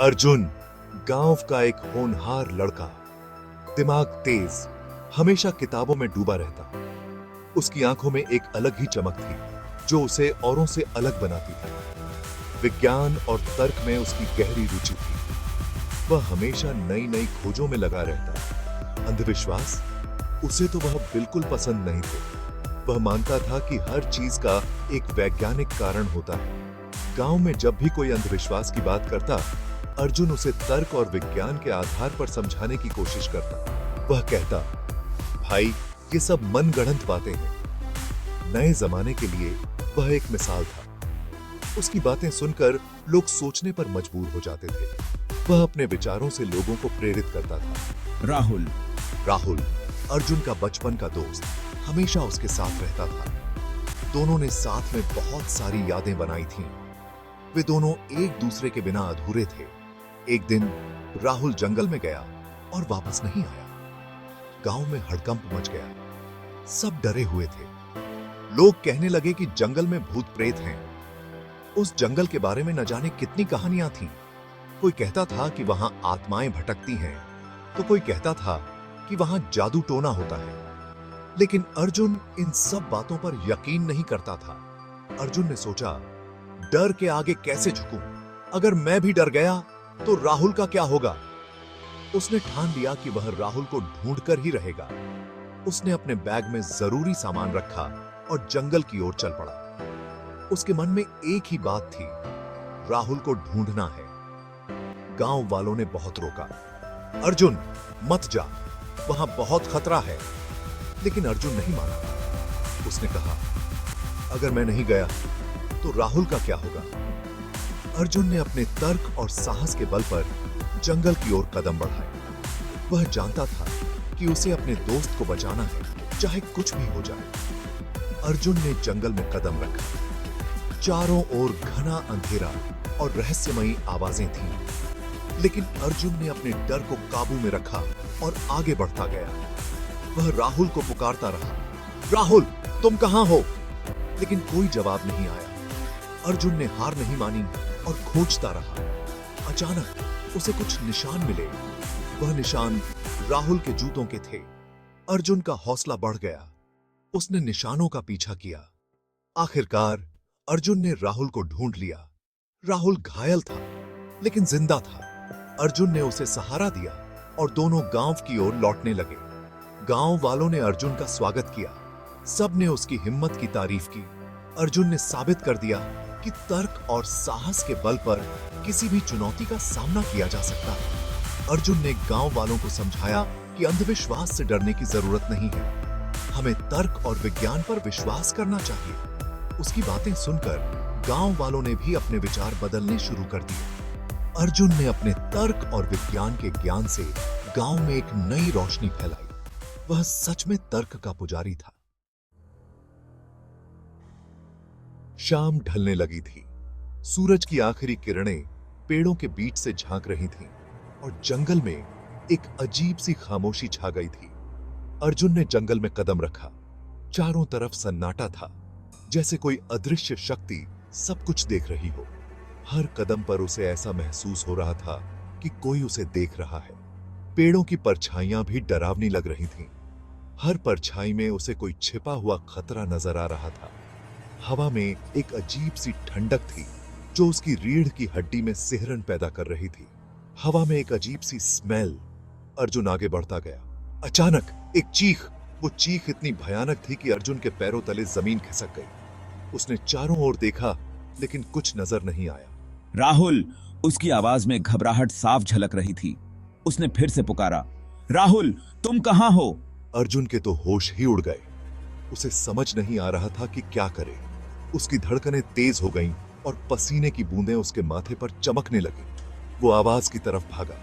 अर्जुन गांव का एक होनहार लड़का, दिमाग तेज, हमेशा किताबों में डूबा रहता। उसकी आंखों में एक अलग ही चमक थी जो उसे औरों से अलग बनाती थी। विज्ञान और तर्क में उसकी गहरी रुचि थी। वह हमेशा नई नई खोजों में लगा रहता। अंधविश्वास उसे तो वह बिल्कुल पसंद नहीं थे। वह मानता था कि हर चीज का एक वैज्ञानिक कारण होता है। गांव में जब भी कोई अंधविश्वास की बात करता, अर्जुन उसे तर्क और विज्ञान के आधार पर समझाने की कोशिश करता। वह कहता, भाई ये सब मनगढ़ंत बातें हैं। नए जमाने के लिए वह एक मिसाल था। उसकी बातें सुनकर लोग सोचने पर मजबूर हो जाते थे। वह अपने विचारों से लोगों को प्रेरित करता था। राहुल अर्जुन का बचपन का दोस्त, हमेशा उसके साथ रहता था। दोनों ने साथ में बहुत सारी यादें बनाई थीं। वे दोनों एक दूसरे के बिना अधूरे थे। एक दिन राहुल जंगल में गया और वापस नहीं आया। गांव में हड़कंप मच गया। सब डरे हुए थे। लोग कहने लगे कि जंगल में भूत प्रेत हैं। उस जंगल के बारे में न जाने कितनी कहानियां थीं। कोई कहता था कि वहां आत्माएं भटकती हैं, तो कोई कहता था कि वहां जादू टोना होता है। लेकिन अर्जुन इन सब बातों पर यकीन नहीं करता था। अर्जुन ने सोचा, डर के आगे कैसे झुकूं? अगर मैं भी डर गया तो राहुल का क्या होगा? उसने ठान लिया कि वह राहुल को ढूंढकर ही रहेगा। उसने अपने बैग में जरूरी सामान रखा और जंगल की ओर चल पड़ा। उसके मन में एक ही बात थी, राहुल को ढूंढना है। गांव वालों ने बहुत रोका। अर्जुन मत जा, वहां बहुत खतरा है। लेकिन अर्जुन नहीं माना। उसने कहा, अगर मैं नहीं गया तो राहुल का क्या होगा? अर्जुन ने अपने तर्क और साहस के बल पर जंगल की ओर कदम बढ़ाए। वह जानता था कि उसे अपने दोस्त को बचाना है, चाहे कुछ भी हो जाए। अर्जुन ने जंगल में कदम रखा। चारों ओर घना अंधेरा और रहस्यमयी आवाजें थीं। लेकिन अर्जुन ने अपने डर को काबू में रखा और आगे बढ़ता गया। वह राहुल को पुकारता रहा, राहुल तुम कहां हो? लेकिन कोई जवाब नहीं आया। अर्जुन ने हार नहीं मानी और खोजता रहा। अचानक उसे कुछ निशान मिले। वह निशान राहुल के जूतों के थे। अर्जुन का हौसला बढ़ गया। उसने निशानों का पीछा किया। आखिरकार अर्जुन ने राहुल को ढूंढ लिया। राहुल घायल था, लेकिन जिंदा था। अर्जुन ने उसे सहारा दिया और दोनों गांव की ओर लौटने लगे। गांव वालों ने अर्जुन का स्वागत किया। सब ने उसकी हिम्मत की तारीफ की। अर्जुन ने साबित कर दिया कि तर्क और साहस के बल पर किसी भी चुनौती का सामना किया जा सकता है। अर्जुन ने गांव वालों को समझाया कि अंधविश्वास से डरने की जरूरत नहीं है। हमें तर्क और विज्ञान पर विश्वास करना चाहिए। उसकी बातें सुनकर गांव वालों ने भी अपने विचार बदलने शुरू कर दिए। अर्जुन ने अपने तर्क और विज्ञान के ज्ञान से गांव में एक नई रोशनी फैलाई। वह सच में तर्क का पुजारी था। शाम ढलने लगी थी। सूरज की आखिरी किरणें पेड़ों के बीच से झांक रही थीं और जंगल में एक अजीब सी खामोशी छा गई थी। अर्जुन ने जंगल में कदम रखा। चारों तरफ सन्नाटा था, जैसे कोई अदृश्य शक्ति सब कुछ देख रही हो। हर कदम पर उसे ऐसा महसूस हो रहा था कि कोई उसे देख रहा है। पेड़ों की परछाइयां भी डरावनी लग रही थीं। हर परछाई में उसे कोई छिपा हुआ खतरा नजर आ रहा था। हवा में एक अजीब सी ठंडक थी जो उसकी रीढ़ की हड्डी में सिहरन पैदा कर रही थी। हवा में एक अजीब सी स्मेल। अर्जुन आगे बढ़ता गया। अचानक एक चीख। वो चीख इतनी भयानक थी कि अर्जुन के पैरों तले जमीन खिसक गई। उसने चारों ओर देखा, लेकिन कुछ नजर नहीं आया। राहुल! उसकी आवाज में घबराहट साफ झलक रही थी। उसने फिर से पुकारा, राहुल तुम कहां हो? अर्जुन के तो होश ही उड़ गए। उसे समझ नहीं आ रहा था कि क्या करे। उसकी धड़कनें तेज हो गईं और पसीने की बूंदें उसके माथे पर चमकने लगी। वो आवाज की तरफ भागा।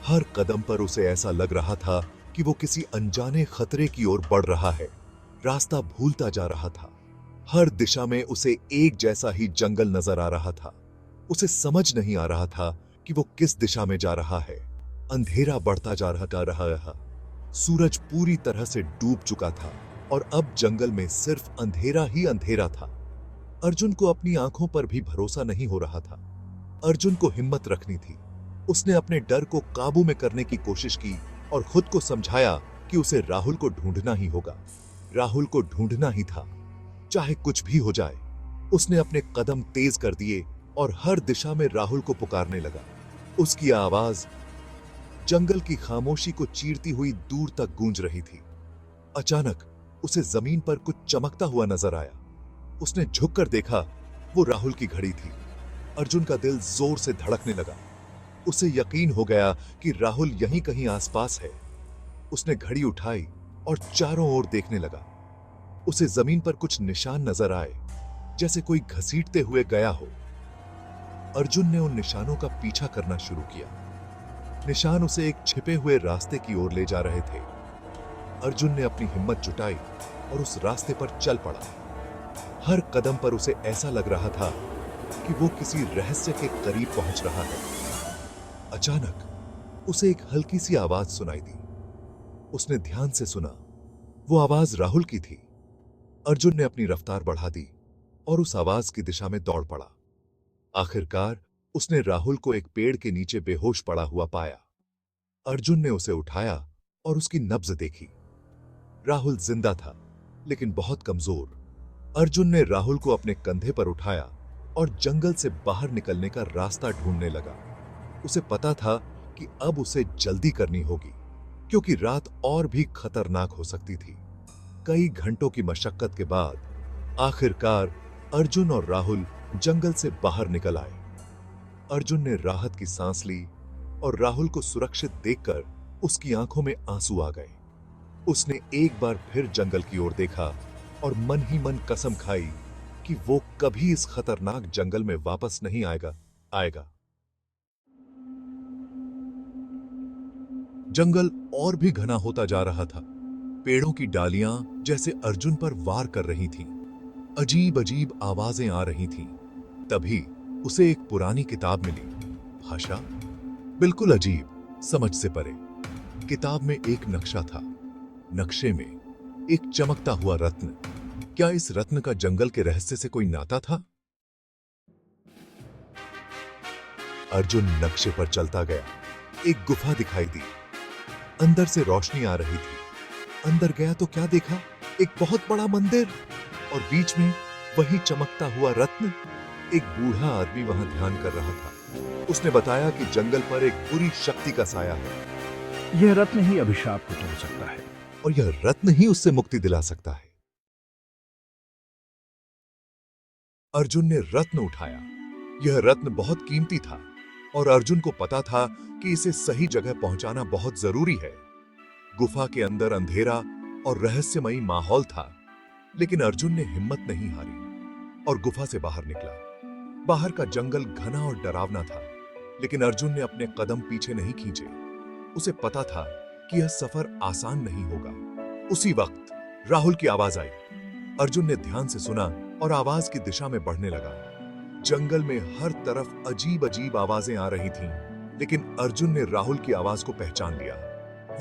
हर कदम पर उसे ऐसा लग रहा था कि वो किसी अनजाने खतरे की ओर बढ़ रहा है। रास्ता भूलता जा रहा था। हर दिशा में उसे एक जैसा ही जंगल नजर आ रहा था। उसे समझ नहीं आ रहा था कि वो किस दिशा में जा रहा है। अंधेरा बढ़ता जा रहा। सूरज पूरी तरह से डूब चुका था और अब जंगल में सिर्फ अंधेरा ही अंधेरा था। अर्जुन को अपनी आंखों पर भी भरोसा नहीं हो रहा था। अर्जुन को हिम्मत रखनी थी। उसने अपने डर को काबू में करने की कोशिश की और खुद को समझाया कि उसे राहुल को ढूंढना ही होगा। राहुल को ढूंढना ही था, चाहे कुछ भी हो जाए। उसने अपने कदम तेज कर दिए और हर दिशा में राहुल को पुकारने लगा। उसकी आवाज जंगल की खामोशी को चीरती हुई दूर तक गूंज रही थी। अचानक उसे जमीन पर कुछ चमकता हुआ नजर आया। उसने झुककर देखा, वो राहुल की घड़ी थी। अर्जुन का दिल जोर से धड़कने लगा। उसे यकीन हो गया कि राहुल यहीं कहीं आसपास है। उसने घड़ी उठाई और चारों ओर देखने लगा। उसे जमीन पर कुछ निशान नजर आए, जैसे कोई घसीटते हुए गया हो। अर्जुन ने उन निशानों का पीछा करना शुरू किया। निशान उसे एक छिपे हुए रास्ते की ओर ले जा रहे थे। अर्जुन ने अपनी हिम्मत जुटाई और उस रास्ते पर चल पड़ा। हर कदम पर उसे ऐसा लग रहा था कि वो किसी रहस्य के करीब पहुंच रहा है। अचानक उसे एक हल्की सी आवाज सुनाई दी। उसने ध्यान से सुना। वो आवाज राहुल की थी। अर्जुन ने अपनी रफ्तार बढ़ा दी और उस आवाज की दिशा में दौड़ पड़ा। आखिरकार उसने राहुल को एक पेड़ के नीचे बेहोश पड़ा हुआ पाया। अर्जुन ने उसे उठाया और उसकी नब्ज देखी। राहुल जिंदा था, लेकिन बहुत कमजोर। अर्जुन ने राहुल को अपने कंधे पर उठाया और जंगल से बाहर निकलने का रास्ता ढूंढने लगा। उसे पता था कि अब उसे जल्दी करनी होगी, क्योंकि रात और भी खतरनाक हो सकती थी। कई घंटों की मशक्कत के बाद आखिरकार अर्जुन और राहुल जंगल से बाहर निकल आए। अर्जुन ने राहत की सांस ली और राहुल को सुरक्षित देखकर उसकी आंखों में आंसू आ गए। उसने एक बार फिर जंगल की ओर देखा और मन ही मन कसम खाई कि वो कभी इस खतरनाक जंगल में वापस नहीं आएगा। जंगल और भी घना होता जा रहा था। पेड़ों की डालियां जैसे अर्जुन पर वार कर रही थीं। अजीब अजीब आवाजें आ रही थीं। तभी उसे एक पुरानी किताब मिली। भाषा बिल्कुल अजीब, समझ से परे। किताब में एक नक्शा था। नक्शे में एक चमकता हुआ रत्न। क्या इस रत्न का जंगल के रहस्य से कोई नाता था? अर्जुन नक्शे पर चलता गया। एक गुफा दिखाई दी। अंदर से रोशनी आ रही थी। अंदर गया तो क्या देखा? एक बहुत बड़ा मंदिर और बीच में वही चमकता हुआ रत्न। एक बूढ़ा आदमी वहां ध्यान कर रहा था। उसने बताया कि जंगल पर एक बुरी शक्ति का साया है। यह रत्न ही अभिशाप को तोड़ सकता है और यह रत्न ही उससे मुक्ति दिला सकता है। अर्जुन ने रत्न उठाया। यह रत्न बहुत कीमती था और अर्जुन को पता था कि इसे सही जगह पहुंचाना बहुत जरूरी है। गुफा के अंदर अंधेरा और रहस्यमयी माहौल था, लेकिन अर्जुन ने हिम्मत नहीं हारी और गुफा से बाहर निकला। बाहर का जंगल घना और डरावना था, लेकिन अर्जुन ने अपने कदम पीछे नहीं खींचे। उसे पता था कि यह सफर आसान नहीं होगा। उसी वक्त राहुल की आवाज आई। अर्जुन ने ध्यान से सुना और आवाज की दिशा में बढ़ने लगा। जंगल में हर तरफ अजीब अजीब आवाजें आ रही थीं, लेकिन अर्जुन ने राहुल की आवाज को पहचान लिया।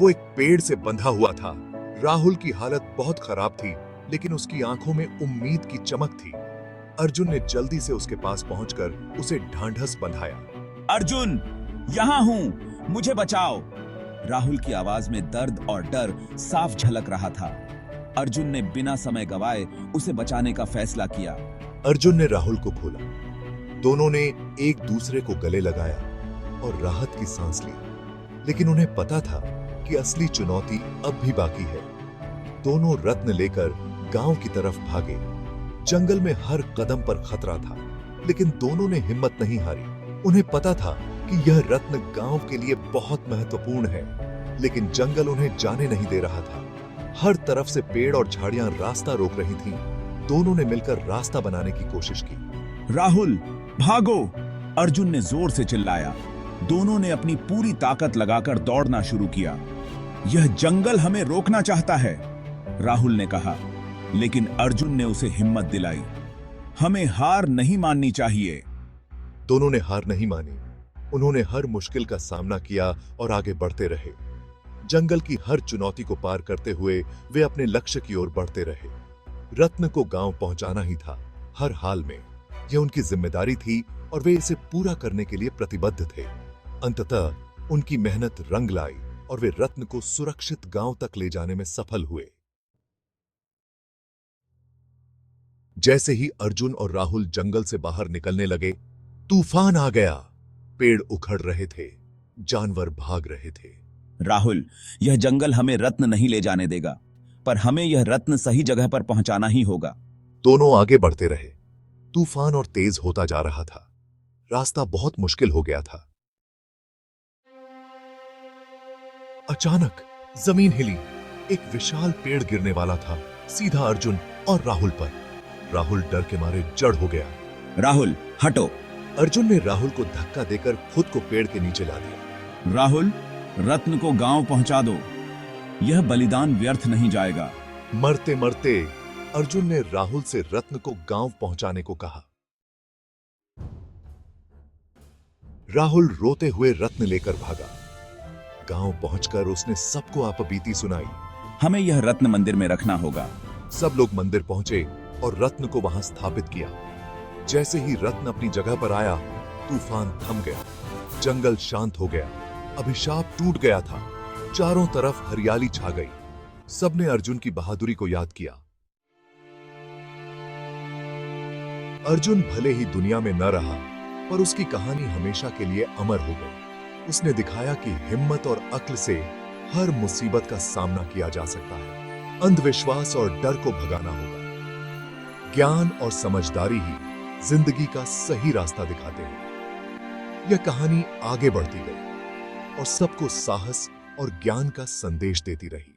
वो एक पेड़ से बंधा हुआ था। राहुल की हालत बहुत खराब थी, लेकिन उसकी आंखों में उम्मीद की चमक थी। अर्जुन ने जल्दी से उसके पास पहुंचकर उसे ढांढस बंधाया। अर्जुन, यहां हूं, मुझे बचाओ। राहुल की आवाज में दर्द और डर साफ झलक रहा था। अर्जुन ने बिना समय गवाए उसे बचाने का फैसला किया। अर्जुन ने राहुल को खोला। दोनों ने एक दूसरे को गले लगाया और राहत की सांस ली, लेकिन उन्हें पता था कि असली चुनौती अब भी बाकी है। दोनों रत्न लेकर गांव की तरफ भागे। जंगल में हर कदम पर खतरा था, लेकिन दोनों ने हिम्मत नहीं हारी। उन्हें पता था कि यह रत्न गांव के लिए बहुत महत्वपूर्ण है, लेकिन जंगल उन्हें जाने नहीं दे रहा था। हर तरफ से पेड़ और झाड़ियां रास्ता रोक रही थीं। दोनों ने मिलकर रास्ता बनाने की कोशिश की। राहुल, भागो! अर्जुन ने जोर से चिल्लाया। दोनों ने अपनी पूरी ताकत लगाकर दौड़ना शुरू किया। यह जंगल हमें रोकना चाहता है, राहुल ने कहा, लेकिन अर्जुन ने उसे हिम्मत दिलाई। हमें हार नहीं माननी चाहिए। दोनों ने हार नहीं मानी। उन्होंने हर मुश्किल का सामना किया और आगे बढ़ते रहे। जंगल की हर चुनौती को पार करते हुए वे अपने लक्ष्य की ओर बढ़ते रहे। रत्न को गांव पहुंचाना ही था, हर हाल में। यह उनकी जिम्मेदारी थी और वे इसे पूरा करने के लिए प्रतिबद्ध थे। अंततः उनकी मेहनत रंग लाई और वे रत्न को सुरक्षित गांव तक ले जाने में सफल हुए। जैसे ही अर्जुन और राहुल जंगल से बाहर निकलने लगे, तूफान आ गया। पेड़ उखड़ रहे थे, जानवर भाग रहे थे। राहुल, यह जंगल हमें रत्न नहीं ले जाने देगा, पर हमें यह रत्न सही जगह पर पहुंचाना ही होगा। दोनों आगे बढ़ते रहे। तूफान और तेज होता जा रहा था। रास्ता बहुत मुश्किल हो गया था। अचानक जमीन हिली। एक विशाल पेड़ गिरने वाला था, सीधा अर्जुन और राहुल पर। राहुल डर के मारे जड़ हो गया। राहुल, हटो। अर्जुन ने राहुल को धक्का देकर खुद को पेड़ के नीचे ला दिया। राहुल, रत्न को गांव पहुंचा दो। यह बलिदान व्यर्थ नहीं जाएगा। मरते मरते अर्जुन ने राहुल से रत्न को गांव पहुंचाने को कहा। राहुल रोते हुए रत्न लेकर भागा। गांव पहुंचकर उसने सबको आपबीती सुनाई। हमें यह रत्न मंदिर में रखना होगा। सब लोग मंदिर पहुंचे और रत्न को वहां स्थापित किया। जैसे ही रत्न अपनी जगह पर आया, तूफान थम गया, जंगल शांत हो गया, अभिशाप टूट गया था। चारों तरफ हरियाली छा गई। सबने अर्जुन की बहादुरी को याद किया। अर्जुन भले ही दुनिया में न रहा, पर उसकी कहानी हमेशा के लिए अमर हो गई। उसने दिखाया कि हिम्मत और अक्ल से हर मुसीबत का सामना किया जा सकता है। अंधविश्वास और डर को भगाना होगा। ज्ञान और समझदारी ही जिंदगी का सही रास्ता दिखाते हैं। यह कहानी आगे बढ़ती गई और सबको साहस और ज्ञान का संदेश देती रही।